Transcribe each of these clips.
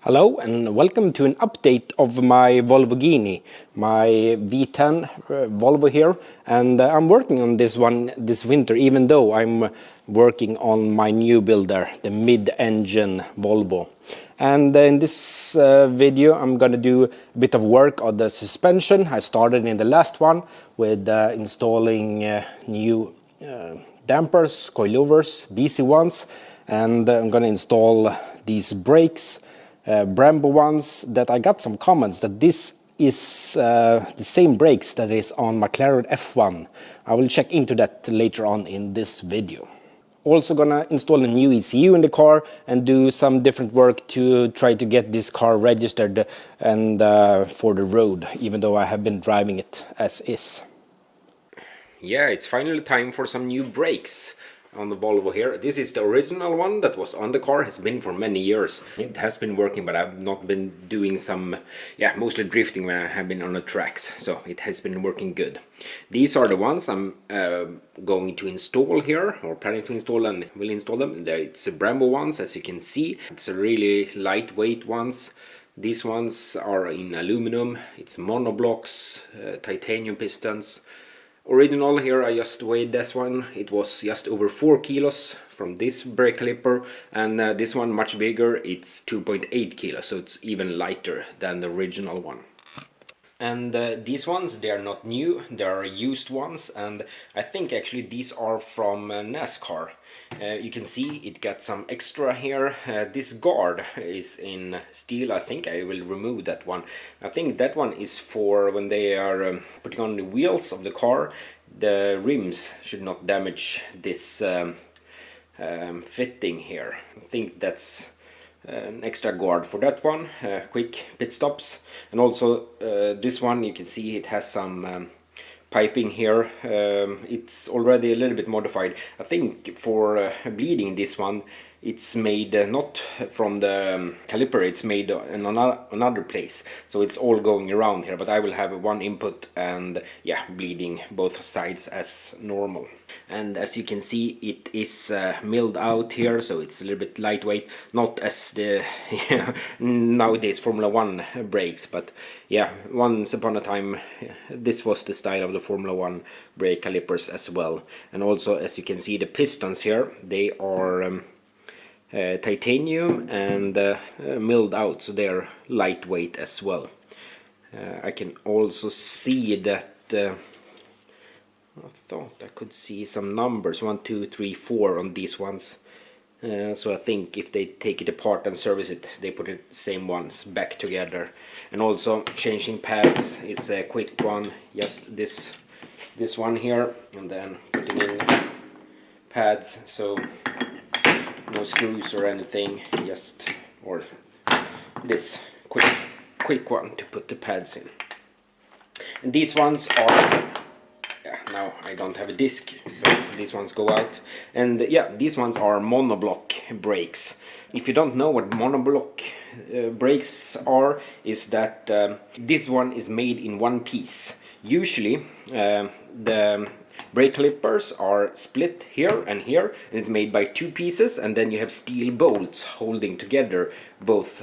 Hello and welcome to an update of my Volvoghini, my V10 Volvo here, and I'm working on this one this winter, even though I'm working on my new builder, the mid-engine Volvo. And in this video I'm gonna do a bit of work on the suspension. I started in the last one with installing new dampers, coilovers, BC ones, and I'm gonna install these brakes, Brembo ones, that I got some comments that this is the same brakes that is on McLaren F1. I will check into that later on in this video. Also gonna install a new ECU in the car and do some different work to try to get this car registered and for the road, even though I have been driving it as is. Yeah, it's finally time for some new brakes on the Volvo here. This is the original one that was on the car, has been for many years. It has been working, but I've not been doing some, mostly drifting when I have been on the tracks, so it has been working good. These are the ones I'm going to install here, or planning to install, and will install them. It's Brembo ones, as you can see. It's a really lightweight ones. These ones are in aluminum. It's monoblocks, titanium pistons. Original here, I just weighed this one. It was just over 4 kilos from this brake caliper, and this one much bigger. It's 2.8 kilos, so it's even lighter than the original one. And these ones, they are not new, they are used ones, and I think actually these are from NASCAR. You can see it got some extra here. This guard is in steel. I think I will remove that one. I think that one is for when they are putting on the wheels of the car. The rims should not damage this fitting here. I think that's an extra guard for that one. Quick pit stops. And also this one, you can see it has some piping here. It's already a little bit modified. I think for bleeding this one, it's made not from the caliper, it's made in another place, so it's all going around here, but I will have one input and bleeding both sides as normal. And as you can see, it is milled out here, so it's a little bit lightweight, not as the nowadays Formula 1 brakes, but once upon a time this was the style of the Formula 1 brake calipers as well. And also, as you can see, the pistons here, they are titanium and milled out, so they're lightweight as well. I can also see that I thought I could see some numbers, 1, 2, 3, 4 on these ones. So I think if they take it apart and service it, they put it the same ones back together. And also changing pads is a quick one, just this one here, and then putting in pads, so no screws or anything, or this quick one to put the pads in. And these ones are, now I don't have a disc, so these ones go out. And these ones are monoblock brakes. If you don't know what monoblock brakes are, is that this one is made in one piece. Usually the brake calipers are split here, and it's made by two pieces, and then you have steel bolts holding together both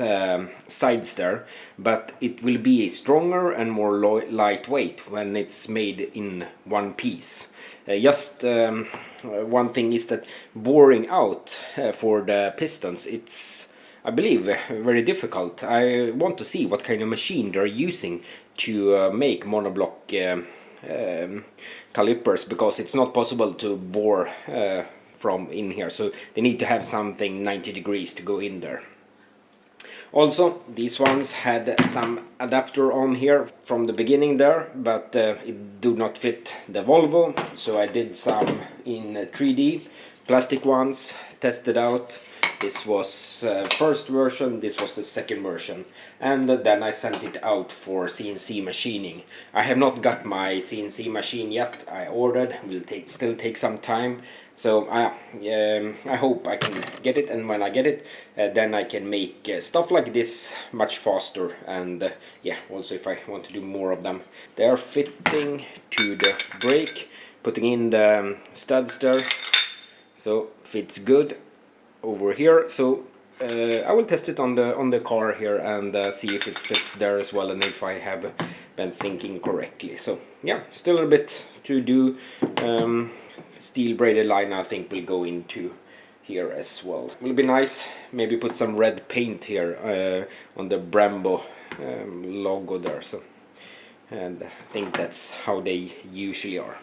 sides there. But it will be stronger and more lightweight when it's made in one piece. One thing is that boring out for the pistons, it's, I believe, very difficult. I want to see what kind of machine they're using to make monoblock calipers, because it's not possible to bore from in here, so they need to have something 90 degrees to go in there. Also, these ones had some adapter on here from the beginning there, but it do not fit the Volvo, so I did some in 3D plastic ones, tested out. This was first version, this was the second version, and then I sent it out for CNC machining. I have not got my CNC machine yet. I ordered, will still take some time, so I hope I can get it, and when I get it, then I can make stuff like this much faster, and also if I want to do more of them. They are fitting to the brake, putting in the studs there, so fits good over here. So I will test it on the car here and see if it fits there as well, and if I have been thinking correctly. So yeah, still a bit to do. Steel braided line I think will go into here as well. Will be nice. Maybe put some red paint here on the Brembo logo there. So, and I think that's how they usually are.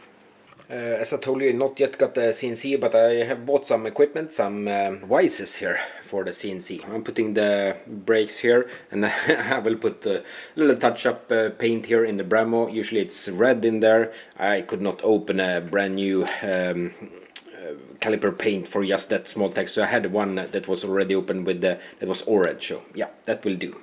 As I told you, not yet got the CNC, but I have bought some equipment, some vices here for the CNC. I'm putting the brakes here, and I will put a little touch-up paint here in the Brembo. Usually it's red in there. I could not open a brand new caliper paint for just that small text, so I had one that was already open with that was orange. So yeah, that will do.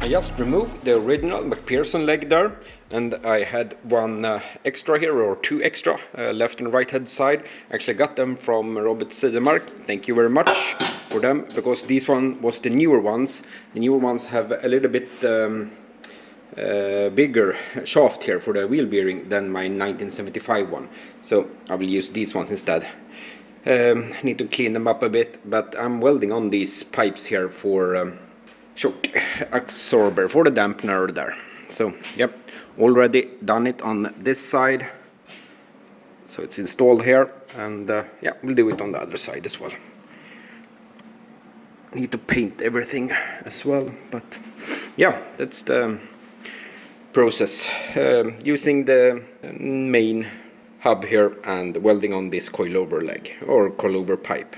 I just removed the original McPherson leg there, and I had one extra here, or two extra, left and right hand side. Actually got them from Robert Sidemark. Thank you very much for them, because these one was the newer ones. The newer ones have a little bit bigger shaft here for the wheel bearing than my 1975 one. So I will use these ones instead. Need to clean them up a bit, but I'm welding on these pipes here for shock absorber for the dampener there. So yep, already done it on this side, so it's installed here, and yeah, we'll do it on the other side as well. Need to paint everything as well, but yeah, that's the process. Using the main hub here and welding on this coilover leg or coilover pipe.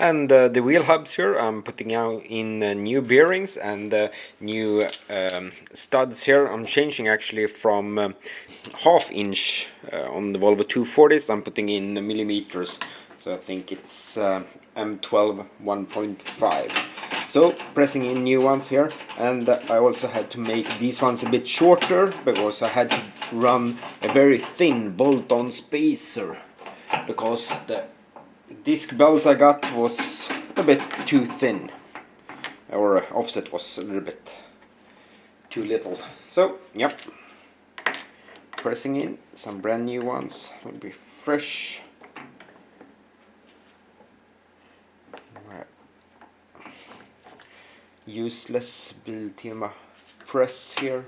And the wheel hubs here, I'm putting out in new bearings and new studs here. I'm changing actually from half-inch on the Volvo 240s. I'm putting in millimeters, so I think it's M12 1.5. So pressing in new ones here, and I also had to make these ones a bit shorter because I had to run a very thin bolt-on spacer, because the disc belts I got was a bit too thin, or offset was a little bit too little. So yep, pressing in some brand new ones will be fresh. Useless Biltema press here,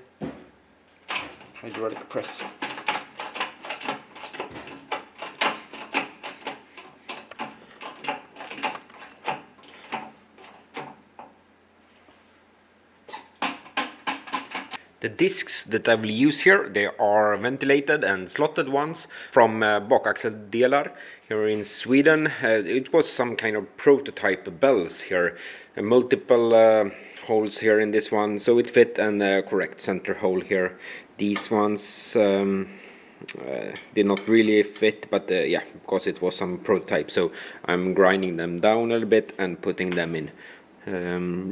hydraulic press. The discs that I will use here, they are ventilated and slotted ones from Bakaxeldelar here in Sweden. It was some kind of prototype bells here, multiple holes here in this one, so it fit, and correct center hole here. These ones did not really fit, but yeah, because it was some prototype, so I'm grinding them down a little bit and putting them in.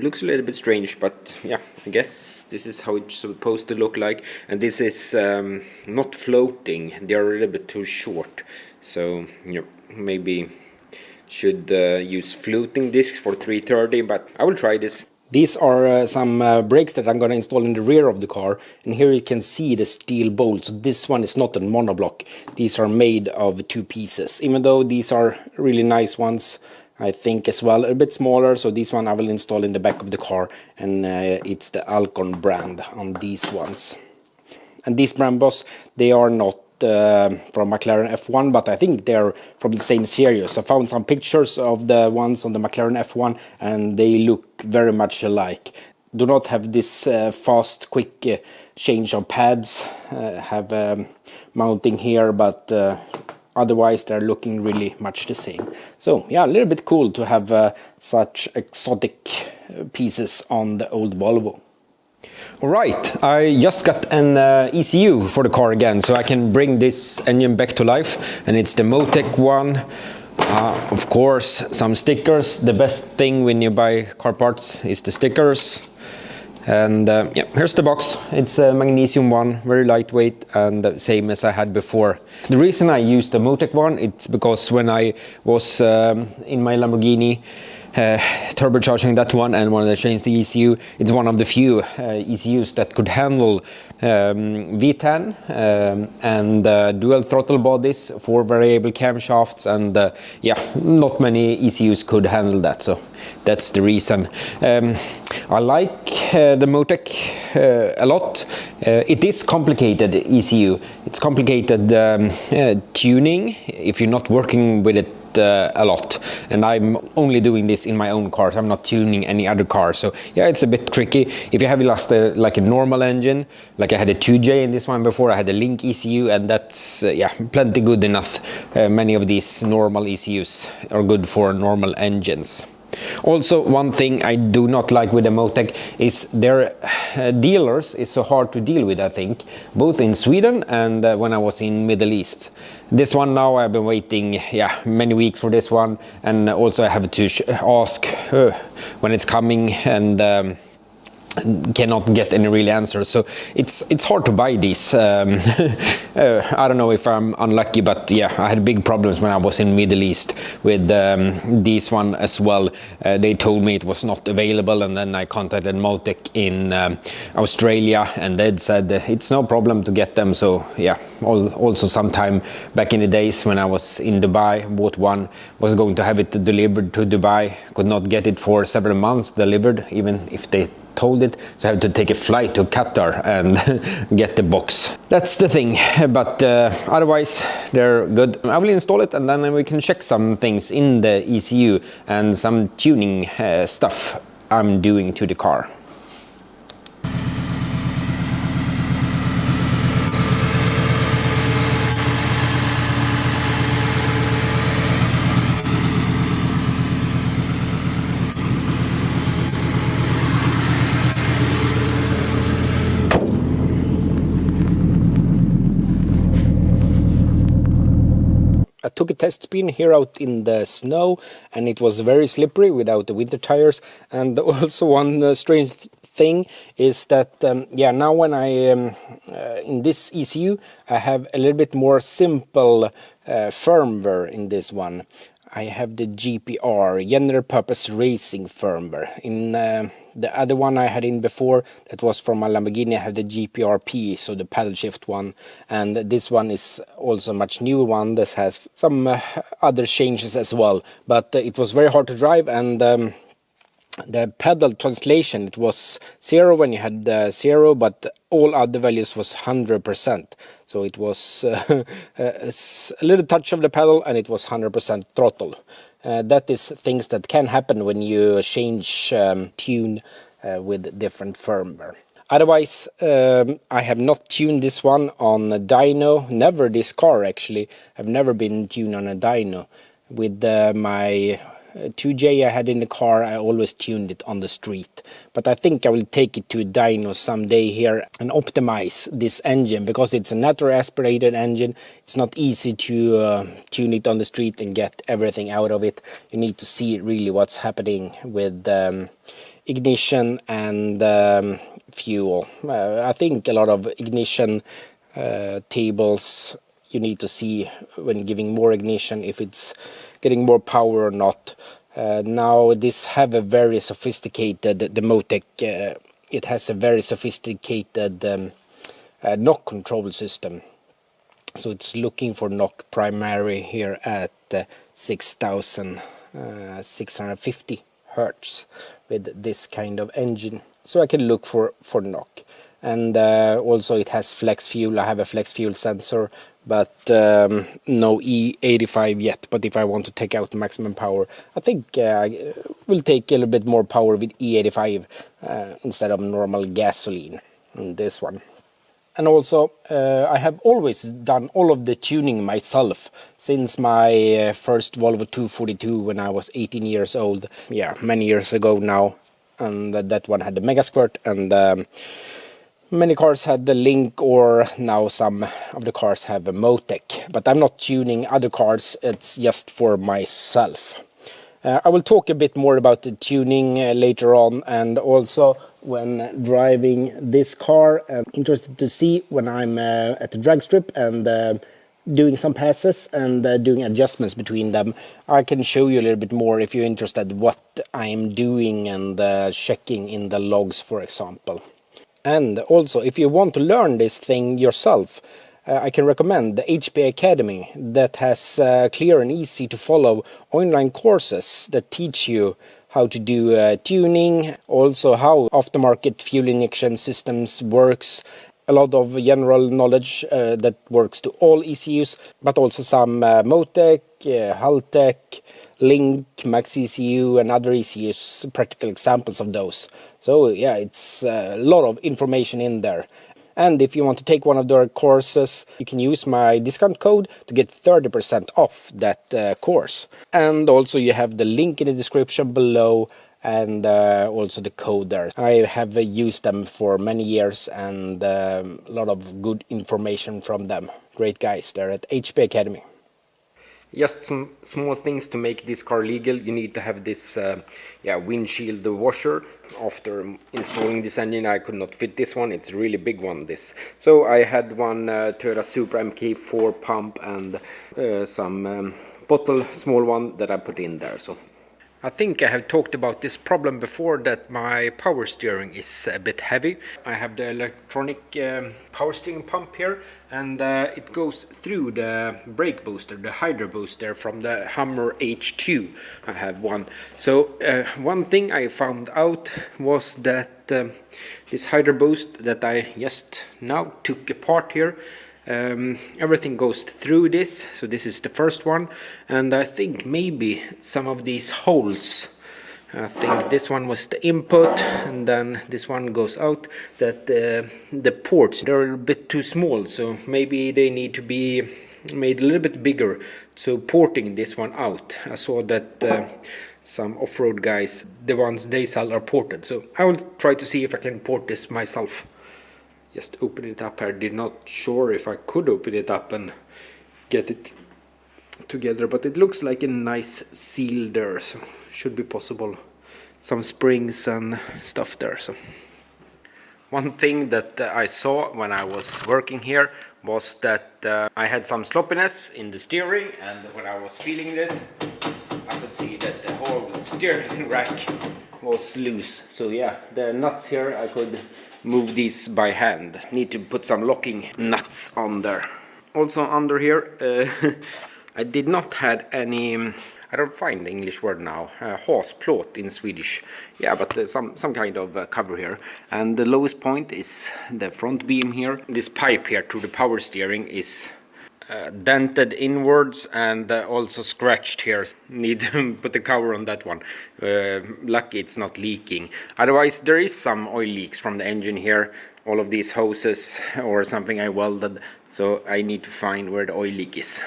Looks a little bit strange, but yeah, I guess this is how it's supposed to look like. And this is not floating, they're a little bit too short, so yeah, maybe should use floating discs for 330, but I will try this. These are some brakes that I'm going to install in the rear of the car, and here you can see the steel bolts. This one is not a monoblock, these are made of 2 pieces, even though these are really nice ones, I think, as well, a bit smaller. So this one I will install in the back of the car, and it's the Alcon brand on these ones. And these Brambos, they are not from McLaren F1, but I think they're from the same series. I found some pictures of the ones on the McLaren F1, and they look very much alike. Do not have this fast, quick change of pads, have mounting here, but otherwise they're looking really much the same. So yeah, a little bit cool to have such exotic pieces on the old Volvo. Alright, I just got an ECU for the car again, so I can bring this engine back to life, and it's the Motec one. Of course, some stickers. The best thing when you buy car parts is the stickers. And yeah, here's the box. It's a magnesium one, very lightweight, and the same as I had before. The reason I used the Motec one, it's because when I was in my Lamborghini turbocharging that one and wanted to change the ECU, it's one of the few ECUs that could handle V10 and dual throttle bodies, 4 variable camshafts, and yeah, not many ECUs could handle that, so that's the reason. I like the Motec a lot. It is complicated ECU. It's complicated tuning if you're not working with it a lot, and I'm only doing this in my own cars. I'm not tuning any other car, so yeah, it's a bit tricky. If you have just like a normal engine, like I had a 2J in this one before, I had a Link ECU, and that's yeah, plenty good enough. Many of these normal ECUs are good for normal engines. Also, one thing I do not like with the Motec is their dealers is so hard to deal with, I think, both in Sweden and when I was in Middle East. This one now I've been waiting many weeks for this one, and also I have to ask when it's coming, and cannot get any real answers, so it's hard to buy these. I don't know if I'm unlucky, but yeah, I had big problems when I was in Middle East with this one as well. They told me it was not available, and then I contacted Motec in Australia, and they said it's no problem to get them. So yeah, also sometime back in the days when I was in Dubai, bought one, was going to have it delivered to Dubai, could not get it for several months delivered, even if they told it, so I had to take a flight to Qatar and get the box. That's the thing, but otherwise they're good. I will install it, and then we can check some things in the ECU and some tuning stuff I'm doing to the car. I took a test spin here out in the snow, and it was very slippery without the winter tires. And also one strange thing is that yeah, now when I in this ECU I have a little bit more simple firmware in this one. I have the GPR, General Purpose Racing firmware. In the other one I had in before, that was from my Lamborghini, I have the GPRP, so the paddle shift one. And this one is also a much newer one that has some other changes as well. But it was very hard to drive, and the pedal translation, it was 0 when you had 0, but all other values was 100%. So it was a little touch of the pedal, and it was 100% throttle. That is things that can happen when you change tune with different firmware. Otherwise, I have not tuned this one on a dyno. Never this car actually. I've never been tuned on a dyno. With my 2J I had in the car, I always tuned it on the street. But I think I will take it to a dyno someday here and optimize this engine, because it's a natural aspirated engine. It's not easy to tune it on the street and get everything out of it. You need to see really what's happening with ignition and fuel. I think a lot of ignition tables you need to see when giving more ignition if it's getting more power or not. Now this have a very sophisticated, the Motec, it has a very sophisticated knock control system. So it's looking for knock primary here at 6,650 hertz with this kind of engine. So I can look for knock. And also it has flex fuel. I have a flex fuel sensor, but no E85 yet. But if I want to take out the maximum power, I think I will take a little bit more power with E85 instead of normal gasoline in this one. And also, I have always done all of the tuning myself since my first Volvo 242 when I was 18 years old. Yeah, many years ago now. And that one had the Mega Squirt, and many cars had the Link, or now some of the cars have a Motec. But I'm not tuning other cars, it's just for myself. I will talk a bit more about the tuning later on, and also when driving this car. I'm interested to see when I'm at the drag strip and doing some passes and doing adjustments between them. I can show you a little bit more if you're interested what I'm doing and checking in the logs, for example. And also, if you want to learn this thing yourself, I can recommend the HP Academy that has clear and easy to follow online courses that teach you how to do tuning, also how aftermarket fuel injection systems works, a lot of general knowledge that works to all ECUs, but also some Motec, Haltech, Link, Max ECU and other ECUs, practical examples of those. So yeah, it's a lot of information in there. And if you want to take one of their courses, you can use my discount code to get 30% off that course. And also you have the link in the description below, and also the code there. I have used them for many years, and a lot of good information from them. Great guys there at HP Academy. Just some small things to make this car legal. You need to have this windshield washer. After installing this engine, I could not fit this one. It's a really big one, this. So I had one Toyota Supra MK4 pump and some bottle, small one that I put in there. So I think I have talked about this problem before, that my power steering is a bit heavy. I have the electronic power steering pump here, and it goes through the brake booster, the hydro booster from the Hummer H2. I have one. So one thing I found out was that this hydro boost that I just now took apart here, everything goes through this. So this is the first one, and I think maybe some of these holes, I think this one was the input and then this one goes out, that the ports, they're a bit too small, so maybe they need to be made a little bit bigger. So porting this one out, I saw that some off-road guys, the ones they sell, are ported. So I will try to see if I can port this myself. Just open it up. I did not sure if I could open it up and get it together, but it looks like a nice seal there, so should be possible. Some springs and stuff there. So one thing that I saw when I was working here was that I had some sloppiness in the steering, and when I was feeling this, I could see that the whole steering rack was loose. So yeah, the nuts here, I could move these by hand. Need to put some locking nuts on there. Also under here, I did not had any, I don't find the English word now, hasplåt in Swedish. Yeah, but some kind of cover here. And the lowest point is the front beam here. This pipe here to the power steering is dented inwards and also scratched here. Need to put the cover on that one. Lucky it's not leaking. Otherwise there is some oil leaks from the engine here. All of these hoses or something I welded. So I need to find where the oil leak is.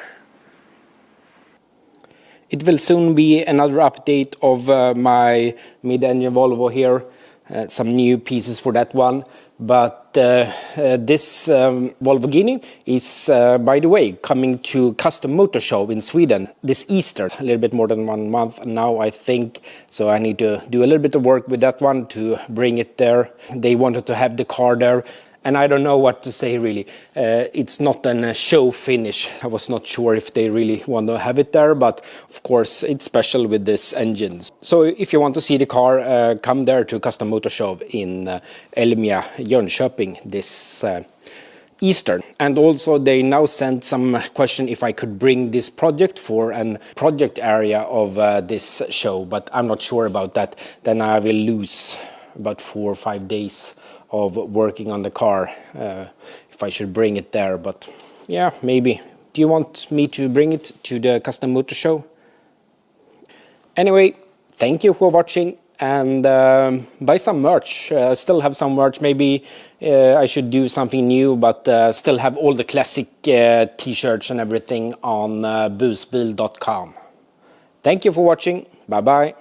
It will soon be another update of my mid-engine Volvo here. Some new pieces for that one. But this Volvoghini is, by the way, coming to Custom Motor Show in Sweden this Easter. A little bit more than 1 month now, I think. So I need to do a little bit of work with that one to bring it there. They wanted to have the car there. And I don't know what to say, really. It's not a show finish. I was not sure if they really want to have it there, but of course it's special with this engine. So if you want to see the car, come there to Custom Motor Show in Elmia, Jönköping this Easter. And also they now sent some question if I could bring this project for a project area of this show, but I'm not sure about that. Then I will lose about 4 or 5 days of working on the car if I should bring it there. But yeah, maybe. Do you want me to bring it to the Custom Motor Show? Anyway, thank you for watching, and buy some merch. Still have some merch. Maybe I should do something new, but still have all the classic t-shirts and everything on busbil.com. Thank you for watching. Bye bye.